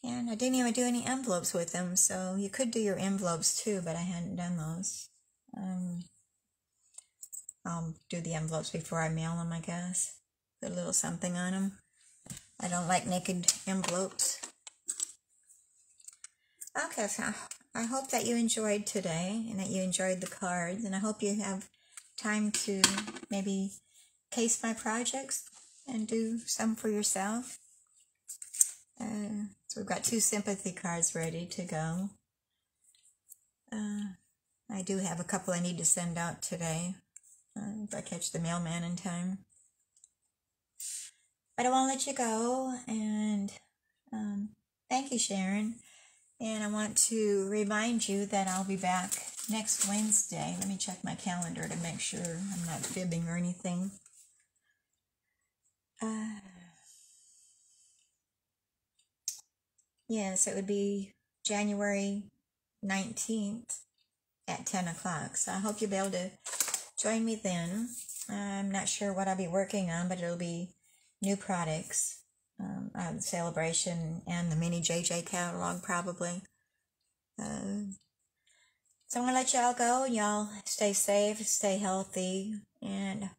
And I didn't even do any envelopes with them, so you could do your envelopes too, but I hadn't done those. I'll do the envelopes before I mail them, I guess. Put a little something on them. I don't like naked envelopes. Okay, so I hope that you enjoyed today and that you enjoyed the cards, and I hope you have time to maybe case my projects and do some for yourself. So we've got 2 sympathy cards ready to go. I do have a couple I need to send out today if I catch the mailman in time. But I won't let you go, and thank you, Sharon. And I want to remind you that I'll be back next Wednesday. Let me check my calendar to make sure I'm not fibbing or anything. Yes, it would be January 19th at 10 o'clock. So I hope you'll be able to join me then. I'm not sure what I'll be working on, but it'll be new products. The celebration and the mini JJ catalog probably. So I'm going to let y'all go. Y'all stay safe, stay healthy, and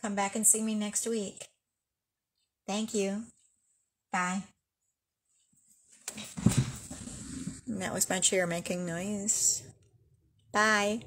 come back and see me next week. Thank you. Bye. And that was my chair making noise. Bye.